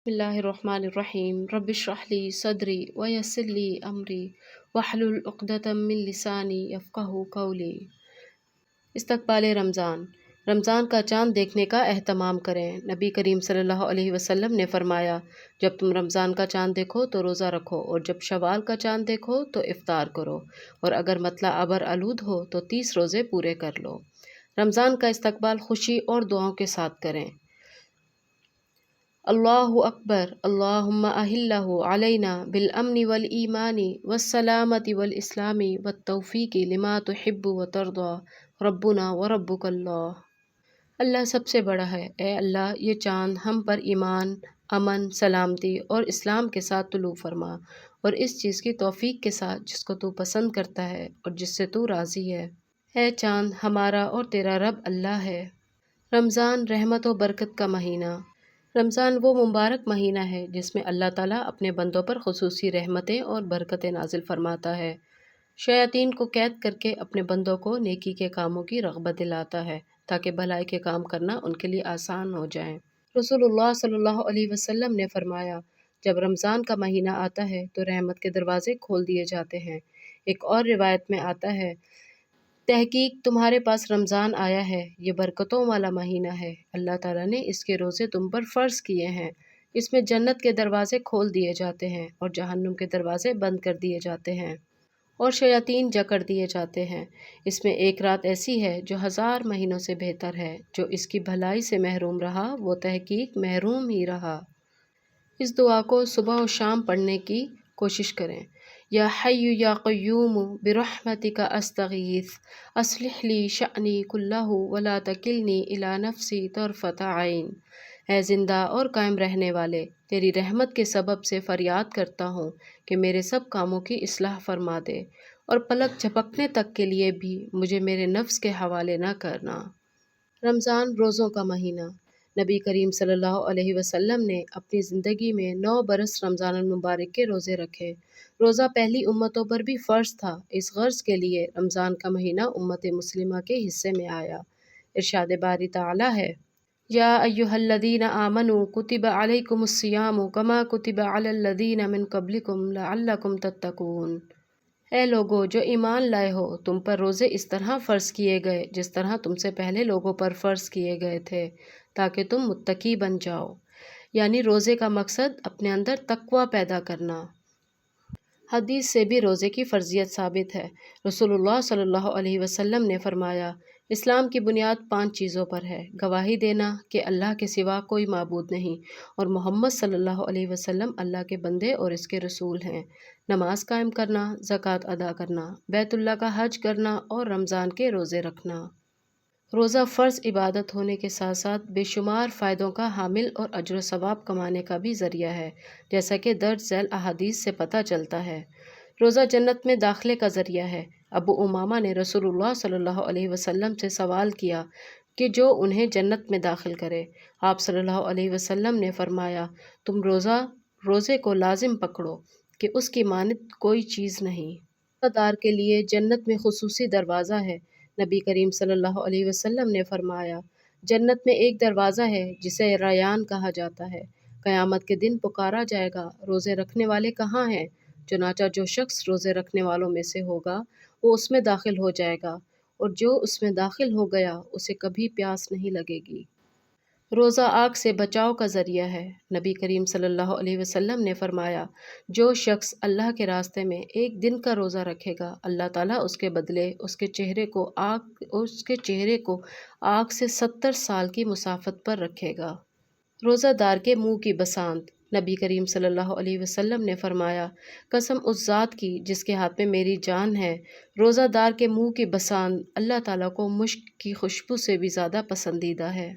بسم اللہ الرحمن الرحیم رب اشرح لی صدری ویسر لی امری واحلل عقدۃ من لسانی یفقہوا قولی۔ استقبال رمضان۔ رمضان کا چاند دیکھنے کا اہتمام کریں۔ نبی کریم صلی اللہ علیہ وسلم نے فرمایا، جب تم رمضان کا چاند دیکھو تو روزہ رکھو، اور جب شوال کا چاند دیکھو تو افطار کرو، اور اگر مطلع ابر آلود ہو تو 30 روزے پورے کر لو۔ رمضان کا استقبال خوشی اور دعاؤں کے ساتھ کریں۔ اللہ اکبر، اللہم اہلہ علینا بالامن والایمان والسلامۃ والاسلام والتوفیق لما تحب وترضی ربنا وربک اللہ۔ اللہ سب سے بڑا ہے، اے اللہ یہ چاند ہم پر ایمان، امن، سلامتی اور اسلام کے ساتھ طلوع فرما، اور اس چیز کی توفیق کے ساتھ جس کو تو پسند کرتا ہے اور جس سے تو راضی ہے۔ اے چاند ہمارا اور تیرا رب اللہ ہے۔ رمضان رحمت و برکت کا مہینہ۔ رمضان وہ مبارک مہینہ ہے جس میں اللہ تعالیٰ اپنے بندوں پر خصوصی رحمتیں اور برکتیں نازل فرماتا ہے، شیاطین کو قید کر کے اپنے بندوں کو نیکی کے کاموں کی رغبت دلاتا ہے تاکہ بھلائی کے کام کرنا ان کے لیے آسان ہو جائے۔ رسول اللہ صلی اللہ علیہ وسلم نے فرمایا، جب رمضان کا مہینہ آتا ہے تو رحمت کے دروازے کھول دیے جاتے ہیں۔ ایک اور روایت میں آتا ہے، تحقیق تمہارے پاس رمضان آیا ہے، یہ برکتوں والا مہینہ ہے، اللہ تعالیٰ نے اس کے روزے تم پر فرض کیے ہیں، اس میں جنت کے دروازے کھول دیے جاتے ہیں اور جہنم کے دروازے بند کر دیے جاتے ہیں اور شیاطین جکڑ دیے جاتے ہیں۔ اس میں ایک رات ایسی ہے جو 1000 مہینوں سے بہتر ہے، جو اس کی بھلائی سے محروم رہا وہ تحقیق محروم ہی رہا۔ اس دعا کو صبح و شام پڑھنے کی کوشش کریں۔ یا حی یا قیوم برحمتک استغیث اصلح لی شأنی کلہ ولا تکلنی الی نفسی طرفۃ عین۔ اے زندہ اور قائم رہنے والے، تیری رحمت کے سبب سے فریاد کرتا ہوں کہ میرے سب کاموں کی اصلاح فرما دے، اور پلک جھپکنے تک کے لیے بھی مجھے میرے نفس کے حوالے نہ کرنا۔ رمضان روزوں کا مہینہ۔ نبی کریم صلی اللہ علیہ وسلم نے اپنی زندگی میں 9 برس رمضان المبارک کے روزے رکھے۔ روزہ پہلی امتوں پر بھی فرض تھا، اس غرض کے لیے رمضان کا مہینہ امت مسلمہ کے حصے میں آیا۔ ارشاد باری تعالیٰ ہے، یا ایھا الذین آمنوا کتب علیکم الصیام کما کتب علی الذین من قبلکم لعلکم تتقون۔ اے لوگو جو ایمان لائے ہو، تم پر روزے اس طرح فرض کیے گئے جس طرح تم سے پہلے لوگوں پر فرض کیے گئے تھے تاکہ تم متقی بن جاؤ۔ یعنی روزے کا مقصد اپنے اندر تقویٰ پیدا کرنا۔ حدیث سے بھی روزے کی فرضیت ثابت ہے۔ رسول اللہ صلی اللہ علیہ وسلم نے فرمایا، اسلام کی بنیاد 5 چیزوں پر ہے: گواہی دینا کہ اللہ کے سوا کوئی معبود نہیں اور محمد صلی اللہ علیہ وسلم اللہ کے بندے اور اس کے رسول ہیں، نماز قائم کرنا، زکوٰۃ ادا کرنا، بیت اللہ کا حج کرنا اور رمضان کے روزے رکھنا۔ روزہ فرض عبادت ہونے کے ساتھ ساتھ بے شمار فائدوں کا حامل اور اجر و ثواب کمانے کا بھی ذریعہ ہے، جیسا کہ درج ذیل احادیث سے پتہ چلتا ہے۔ روزہ جنت میں داخلے کا ذریعہ ہے۔ ابو امامہ نے رسول اللہ صلی اللہ علیہ وسلم سے سوال کیا کہ جو انہیں جنت میں داخل کرے؟ آپ صلی اللہ علیہ وسلم نے فرمایا، تم روزے کو لازم پکڑو کہ اس کی مانند کوئی چیز نہیں۔ روزہ دار کے لیے جنت میں خصوصی دروازہ ہے۔ نبی کریم صلی اللہ علیہ وسلم نے فرمایا، جنت میں ایک دروازہ ہے جسے ریان کہا جاتا ہے، قیامت کے دن پکارا جائے گا، روزے رکھنے والے کہاں ہیں؟ چنانچہ جو شخص روزے رکھنے والوں میں سے ہوگا وہ اس میں داخل ہو جائے گا، اور جو اس میں داخل ہو گیا اسے کبھی پیاس نہیں لگے گی۔ روزہ آگ سے بچاؤ کا ذریعہ ہے۔ نبی کریم صلی اللہ علیہ وسلم نے فرمایا، جو شخص اللہ کے راستے میں ایک دن کا روزہ رکھے گا، اللہ تعالیٰ اس کے بدلے اس کے چہرے کو آگ سے 70 سال کی مسافت پر رکھے گا۔ روزہ دار کے منہ کی بسانت۔ نبی کریم صلی اللہ علیہ وسلم نے فرمایا، قسم اس ذات کی جس کے ہاتھ میں میری جان ہے، روزہ دار کے منہ کی بسانت اللہ تعالیٰ کو مشک کی خوشبو سے بھی زیادہ پسندیدہ ہے۔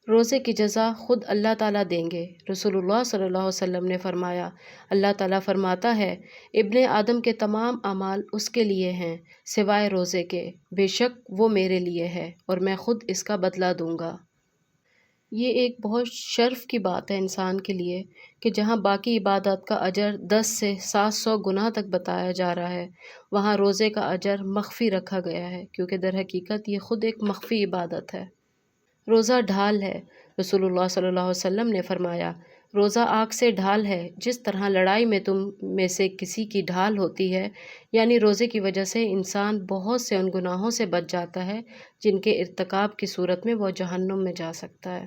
روزے کی جزا خود اللہ تعالیٰ دیں گے۔ رسول اللہ صلی اللہ علیہ وسلم نے فرمایا، اللہ تعالیٰ فرماتا ہے، ابن آدم کے تمام اعمال اس کے لیے ہیں سوائے روزے کے، بے شک وہ میرے لیے ہے اور میں خود اس کا بدلہ دوں گا۔ یہ ایک بہت شرف کی بات ہے انسان کے لیے کہ جہاں باقی عبادات کا اجر 10 سے 700 گنا تک بتایا جا رہا ہے، وہاں روزے کا اجر مخفی رکھا گیا ہے، کیونکہ در حقیقت یہ خود ایک مخفی عبادت ہے۔ روزہ ڈھال ہے۔ رسول اللہ صلی اللہ علیہ وسلم نے فرمایا، روزہ آگ سے ڈھال ہے، جس طرح لڑائی میں تم میں سے کسی کی ڈھال ہوتی ہے، یعنی روزے کی وجہ سے انسان بہت سے ان گناہوں سے بچ جاتا ہے جن کے ارتکاب کی صورت میں وہ جہنم میں جا سکتا ہے۔